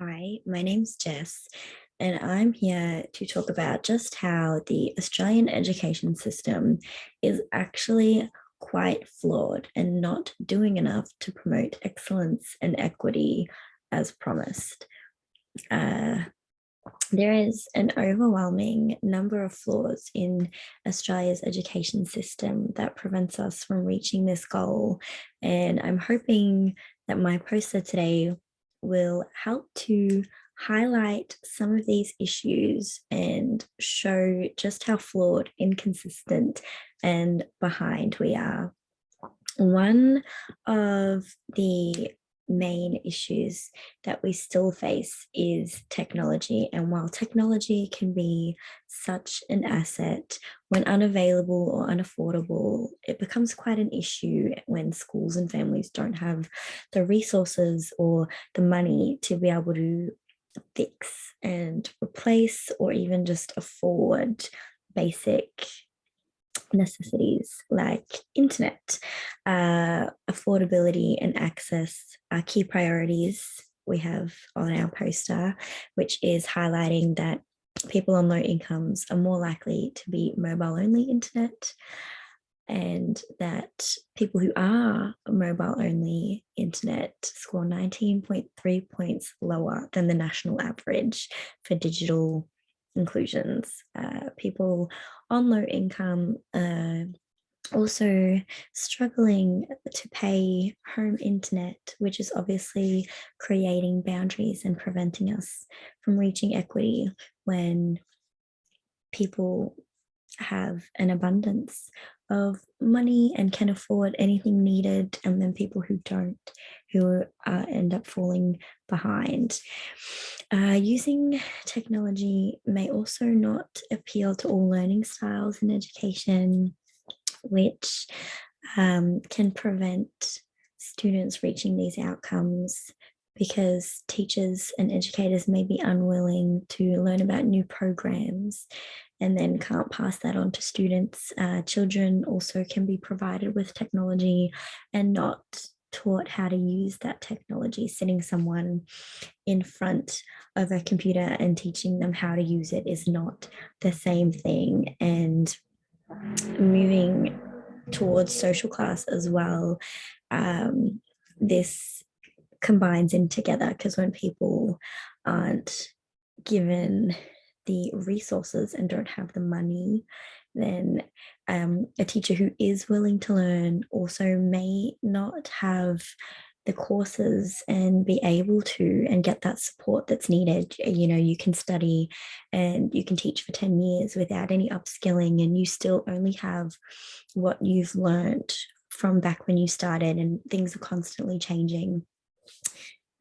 Hi, my name's Jess, and I'm here to talk about just how the Australian education system is actually quite flawed and not doing enough to promote excellence and equity as promised. Uh, there is an overwhelming number of flaws in Australia's education system that prevents us from reaching this goal. And I'm hoping that my poster today will help to highlight some of these issues and show just how flawed, inconsistent, and behind we are. One of the main issues that we still face is technology. And while technology can be such an asset, when unavailable or unaffordable, it becomes quite an issue when schools and families don't have the resources or the money to be able to fix and replace or even just afford basic necessities like internet. Affordability and access are key priorities we have on our poster, which is highlighting that people on low incomes are more likely to be mobile only internet, and that people who are mobile only internet score 19.3 points lower than the national average for digital inclusions. People on low income also struggling to pay home internet, which is obviously creating boundaries and preventing us from reaching equity when people have an abundance of money and can afford anything needed, and then people who don't, who end up falling behind. Using technology may also not appeal to all learning styles in education, which can prevent students reaching these outcomes because teachers and educators may be unwilling to learn about new programs and then can't pass that on to students. Children also can be provided with technology and not taught how to use that technology. Sitting someone in front of a computer and teaching them how to use it is not the same thing. And moving towards social class as well, this combines in together because when people aren't given the resources and don't have the money, then a teacher who is willing to learn also may not have the courses and be able to and get that support that's needed. You know, you can study and you can teach for 10 years without any upskilling, and you still only have what you've learned from back when you started, and things are constantly changing.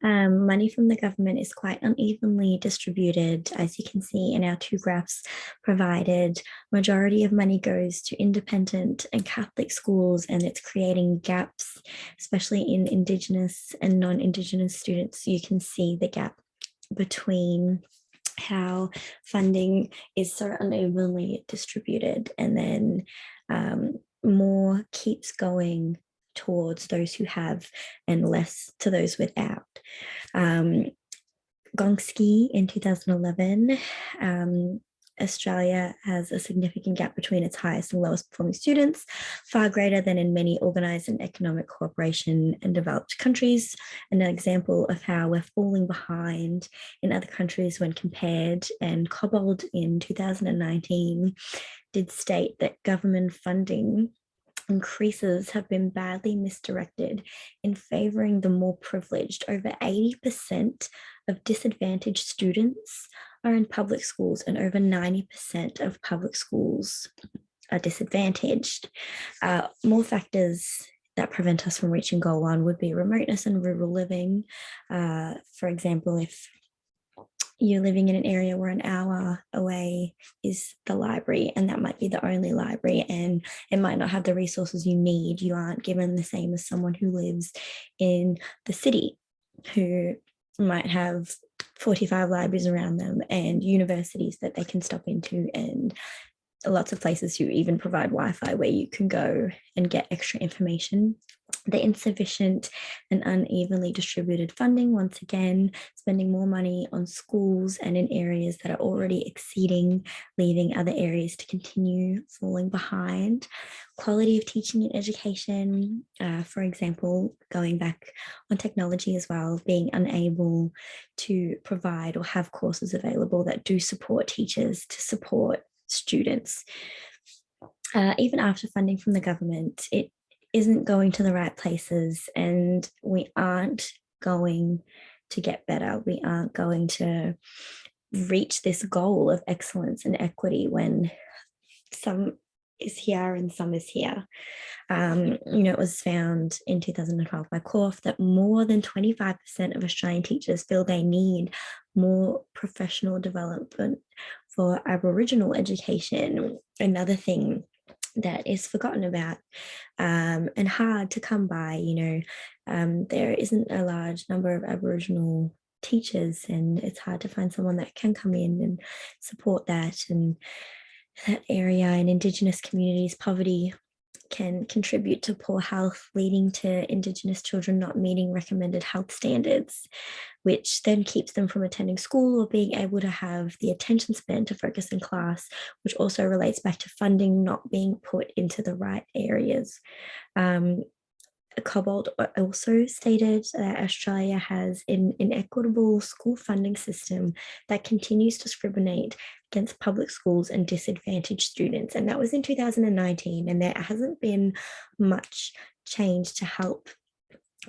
Money from the government is quite unevenly distributed, as you can see in our two graphs provided. Majority of money goes to independent and Catholic schools, and it's creating gaps, especially in Indigenous and non-Indigenous students. You can see the gap between how funding is so unevenly distributed, and then more keeps going towards those who have and less to those without. Um, Gonski in 2011, Australia has a significant gap between its highest and lowest performing students, far greater than in many organized and economic cooperation and developed countries. And an example of how we're falling behind in other countries when compared, and Cobbold in 2019 did state that government funding increases have been badly misdirected in favoring the more privileged. Over 80% of disadvantaged students are in public schools, and over 90% of public schools are disadvantaged. More factors that prevent us from reaching goal one would be remoteness and rural living. For example, if you're living in an area where an hour away is the library, and that might be the only library, and it might not have the resources you need, you aren't given the same as someone who lives in the city, who might have 45 libraries around them and universities that they can stop into and lots of places who even provide Wi-Fi where you can go and get extra information. The insufficient and unevenly distributed funding, once again, spending more money on schools and in areas that are already exceeding, leaving other areas to continue falling behind. Quality of teaching and education, for example, going back on technology as well, being unable to provide or have courses available that do support teachers to support students. Even after funding from the government, it isn't going to the right places, and we aren't going to get better. We aren't going to reach this goal of excellence and equity when some is here and some is here. It was found in 2012 by Corf that more than 25% of Australian teachers feel they need more professional development for Aboriginal education. Another thing that is forgotten about and hard to come by. There isn't a large number of Aboriginal teachers, and it's hard to find someone that can come in and support that. And that area in Indigenous communities, poverty can contribute to poor health, leading to Indigenous children not meeting recommended health standards, which then keeps them from attending school or being able to have the attention span to focus in class, which also relates back to funding not being put into the right areas. Cobalt also stated that Australia has an inequitable school funding system that continues to discriminate against public schools and disadvantaged students. And that was in 2019, and there hasn't been much change to help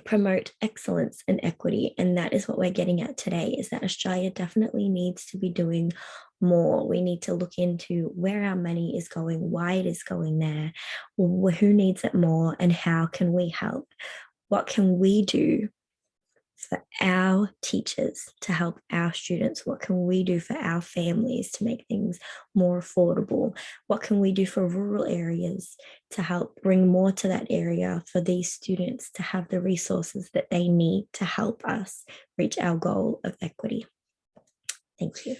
promote excellence and equity. And that is what we're getting at today, is that Australia definitely needs to be doing more. We need to look into where our money is going, why it is going there, who needs it more, and how can we help? What can we do for our teachers to help our students? What can we do for our families to make things more affordable? What can we do for rural areas to help bring more to that area for these students to have the resources that they need to help us reach our goal of equity? Thank you.